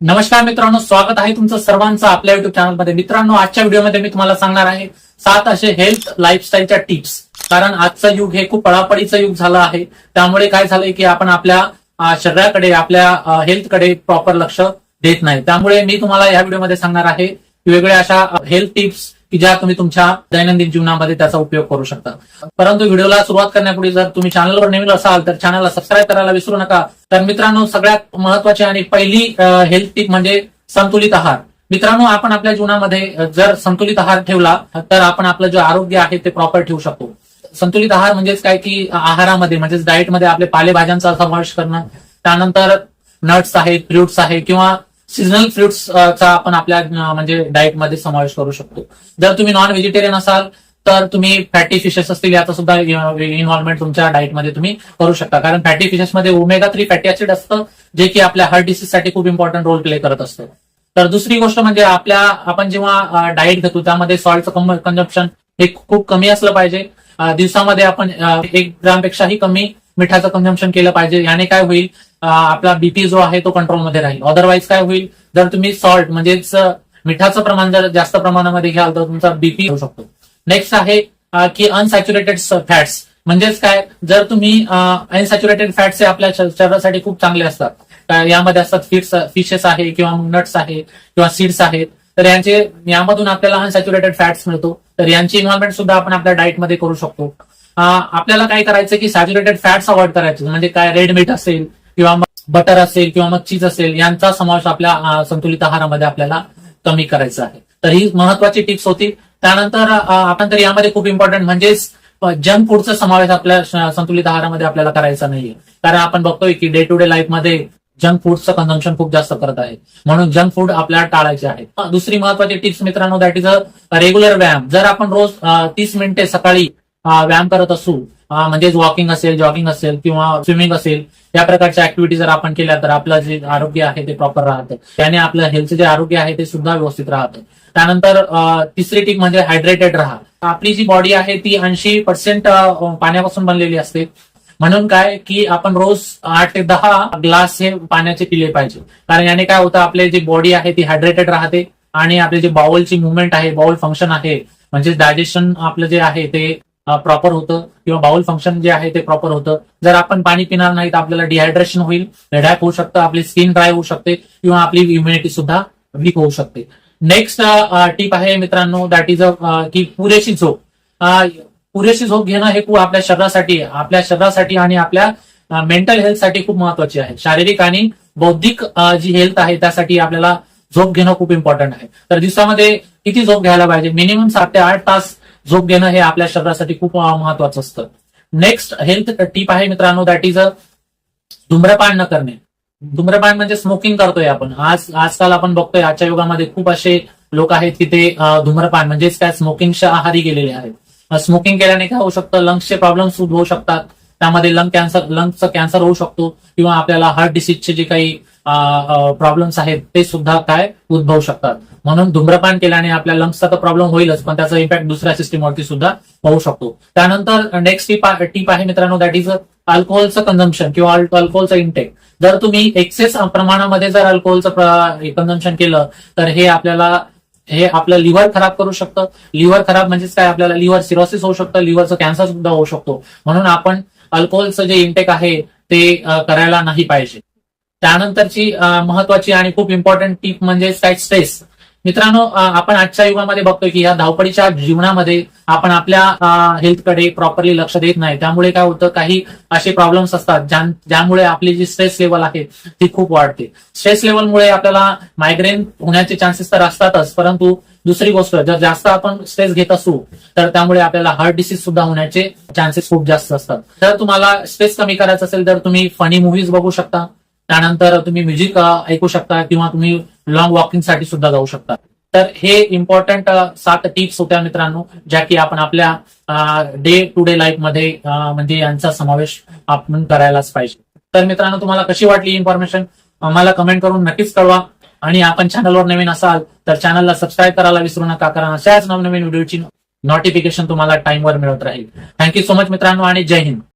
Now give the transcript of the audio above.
नमस्कार मित्रांनो, स्वागत आहे तुमचं सर्वांचं आपल्या युट्यूब चॅनलमध्ये. मित्रांनो, आजच्या व्हिडिओमध्ये मी तुम्हाला सांगणार आहे 7 असे हेल्थ लाईफस्टाईलच्या टिप्स. कारण आजचं युग हे खूप पळापळीचं युग झालं आहे. त्यामुळे काय झालंय की आपण आपल्या शरीराकडे, आपल्या हेल्थकडे प्रॉपर लक्ष देत नाही. त्यामुळे मी तुम्हाला या व्हिडिओमध्ये सांगणार आहे वेगवेगळ्या अशा हेल्थ टिप्स की ज्या तुम्ही तुमच्या दैनंदिन जीवनामध्ये त्याचा उपयोग करू शकता. परंतु व्हिडिओला सुरुवात करण्यापूर्वी जर तुम्ही चॅनलवर नवीन असाल तर चॅनलला सबस्क्राईब करायला विसरू नका. तर मित्रांनो, सगळ्यात महत्वाची आणि पहिली हेल्थ टिप म्हणजे संतुलित आहार. मित्रांनो, आपण आपल्या जीवनामध्ये जर संतुलित आहार ठेवला तर आपण आपलं जे आरोग्य आहे ते प्रॉपर ठेवू शकतो. संतुलित आहार म्हणजेच काय की आहारामध्ये म्हणजेच डाएटमध्ये आपले पालेभाज्यांचा समावेश करणं, त्यानंतर नट्स आहेत, फ्रुट्स आहे किंवा सीझनल फ्रुट्सचा आपण आपल्या म्हणजे डाएटमध्ये समावेश करू शकतो. जर तुम्ही नॉन व्हेजिटेरियन असाल तर तुम्ही फॅटी फिशेस असतील याचा सुद्धा इन्व्हॉल्वमेंट तुमच्या डाएटमध्ये तुम्ही करू शकता. कारण फॅटी फिशेसमध्ये ओमेगा 3 फॅटी ऍसिड असतं, जे की आपल्या हार्ट डिसीजसाठी खूप इम्पॉर्टंट रोल प्ले करत असतं. तर दुसरी गोष्ट म्हणजे आपण जेव्हा डाएट घेतो त्यामध्ये सॉल्टचं कंझम्पशन हे खूप कमी असलं पाहिजे. दिवसामध्ये आपण 1 ग्रामपेक्षाही कमी मिठाचं कंझम्पशन केलं पाहिजे. याने काय होईल, आपला बीपी जो आहे तो कंट्रोलमध्ये राहील. अदरवाईज काय होईल, जर तुम्ही सॉल्ट म्हणजेच मिठाचं प्रमाण जर जास्त प्रमाणामध्ये घ्याल तर तुमचा बीपी होऊ शकतो. नेक्स्ट आहे की अनसॅच्युरेटेड फॅट्स. म्हणजेच काय, जर तुम्ही अनसॅच्युरेटेड फॅट्स हे आपल्या शरीरासाठी खूप चांगले असतात. यामध्ये असतात फिशेस आहे किंवा नट्स आहे किंवा सीड्स आहेत. तर यामधून आपल्याला अनसॅच्युरेटेड फॅट्स मिळतो. तर यांची इन्व्हॉल्वमेंट सुद्धा आपण आपल्या डाएटमध्ये करू शकतो. आपल्याला काय करायचं की सॅच्युरेटेड फॅट्स अवॉइड करायचे. म्हणजे काय, रेड मीट असेल किंवा मग बटर असेल किंवा मग चीज असेल, यांचा समावेश आपल्या संतुलित आहारामध्ये आपल्याला कमी करायचा आहे. तर ही महत्वाची टिप्स होती. त्यानंतर आपण तर यामध्ये खूप इम्पॉर्टंट म्हणजेच जंक फूडचा समावेश आपल्या संतुलित आहारामध्ये आपल्याला करायचा नाहीये. कारण आपण बघतोय की डे टू डे लाईफमध्ये जंक फूडचं कन्झम्पशन खूप जास्त करत आहे. म्हणून जंक फूड आपल्याला टाळायचे आहे. दुसरी महत्वाची टिप्स मित्रांनो, दॅट इज अ रेग्युलर व्यायाम. जर आपण रोज 30 मिनिटे सकाळी व्यायाम करत असू, म्हणजेच वॉकिंग असेल, जॉगिंग असेल किंवा स्विमिंग असेल, या प्रकारच्या ऍक्टिव्हिटी जर आपण केल्या तर आपलं जे आरोग्य आहे ते प्रॉपर राहतं. त्याने आपलं हेल्थचं जे आरोग्य आहे ते सुद्धा व्यवस्थित राहतं. त्यानंतर तिसरी टिप म्हणजे हायड्रेटेड राहा. आपली जी बॉडी आहे ती 80% पाण्यापासून बनलेली असते. म्हणून काय की आपण रोज 8 ते 10 ग्लास हे पाण्याचे पिले पाहिजे. कारण याने काय होतं, आपले जी बॉडी आहे ती हायड्रेटेड राहते आणि आपले जे बाउलची मुवमेंट आहे, बाउल फंक्शन आहे, म्हणजे डायजेशन आपलं जे आहे ते प्रॉपर होतं किंवा बाउल फंक्शन जे आहे ते प्रॉपर होतं. जर आपण पाणी पिणार नाही तर आपल्याला डिहायड्रेशन होईल, हेडॅक होऊ शकतं, आपली स्किन ड्राय होऊ शकते किंवा आपली इम्युनिटी सुद्धा वीक होऊ शकते. नेक्स्ट टिप आहे मित्रांनो, दॅट इज की पुरेशी झोप. पुरेशी झोप घेणं हे खूप आपल्या शरीरासाठी आणि आपल्या मेंटल हेल्थसाठी खूप महत्वाची आहे. शारीरिक आणि बौद्धिक जी हेल्थ आहे त्यासाठी आपल्याला झोप घेणं खूप इम्पॉर्टंट आहे. तर दिवसामध्ये किती झोप घ्यायला पाहिजे? मिनिमम 7 ते 8 तास झोप घेणं हे आपल्या शरीरासाठी खूप महत्वाचं असतं. नेक्स्ट हेल्थ टिप आहे मित्रांनो, दॅट इज धूम्रपान न करणे. धूम्रपान म्हणजे स्मोकिंग करतोय आपण. आजकाल आपण बघतोय, आजच्या युगामध्ये खूप असे लोक आहेत की ते धूम्रपान म्हणजेच काय, स्मोकिंगच्या आहारी गेलेले आहेत. स्मोकिंग केल्याने काय होऊ शकतं, लंग्सचे प्रॉब्लेम्स उद्भवू शकतात. त्यामध्ये लंग्सचं कॅन्सर होऊ शकतो किंवा आपल्याला हार्ट डिसीजचे जे काही प्रॉब्लेम्स आहेत ते सुद्धा काय उद्भवू शकतात. म्हणून धूम्रपान केल्याने आपल्या लंग्सचा तर प्रॉब्लेम होईलच, पण त्याचा इम्पॅक्ट दुसऱ्या सिस्टीमवरती सुद्धा होऊ शकतो. त्यानंतर नेक्स्ट टिप आहे मित्रांनो, दॅट इज अल्कोहोलचं कन्झम्पशन किंवा अल्कोहोलचं इंटेक. जर तुम्ही एक्सेस प्रमाणामध्ये जर अल्कोहोलचं कन्झम्पशन केलं तर हे आपलं लिव्हर खराब करू शकतं. लिव्हर खराब म्हणजेच काय, आपल्याला लिव्हर सिरोसिस होऊ शकतं, लिव्हरचं कॅन्सर सुद्धा होऊ शकतो. म्हणून आपण अल्कोहोलचं जे इंटेक आहे ते करायला नाही पाहिजे. त्यानंतरची महत्वाची आणि खूप इम्पॉर्टंट टिप म्हणजे काय, स्ट्रेस. मित्रांनो, आपण आजच्या युगामध्ये बघतोय की या धावपळीच्या जीवनामध्ये आपण आपल्या हेल्थकडे प्रॉपरली लक्ष देत नाही. त्यामुळे काय होतं, काही असे प्रॉब्लेम्स असतात ज्यामुळे आपली जी स्ट्रेस लेवल आहे ती खूप वाढते. स्ट्रेस लेवलमुळे आपल्याला मायग्रेन होण्याचे चान्सेस तर असतातच, परंतु दुसरी गोष्ट, जर जास्त आपण स्ट्रेस घेत असू तर त्यामुळे आपल्याला हार्ट डिसीज सुद्धा होण्याचे चान्सेस खूप जास्त असतात. जर तुम्हाला स्ट्रेस कमी करायचं असेल तर तुम्ही फनी मूव्हीज बघू शकता. त्यानंतर तुम्ही म्युझिक ऐकू शकता किंवा तुम्ही लॉंग वॉकिंगसाठी सुद्धा जाऊ शकता. तर हे इम्पॉर्टंट 7 टिप्स होत्या मित्रांनो, ज्या की आपण आपल्या डे टू डे लाईफमध्ये म्हणजे यांचा समावेश आपण करायलाच पाहिजे. तर मित्रांनो, तुम्हाला कशी वाटली इन्फॉर्मेशन आम्हाला कमेंट करून नक्कीच कळवा. आणि आपण चॅनलवर नवीन असाल तर चॅनलला सबस्क्राईब करायला विसरू नका, कारण अशाच नवनवीन व्हिडिओची नोटिफिकेशन तुम्हाला टाइमवर मिळत राहील. थँक्यू सो मच मित्रांनो आणि जय हिंद.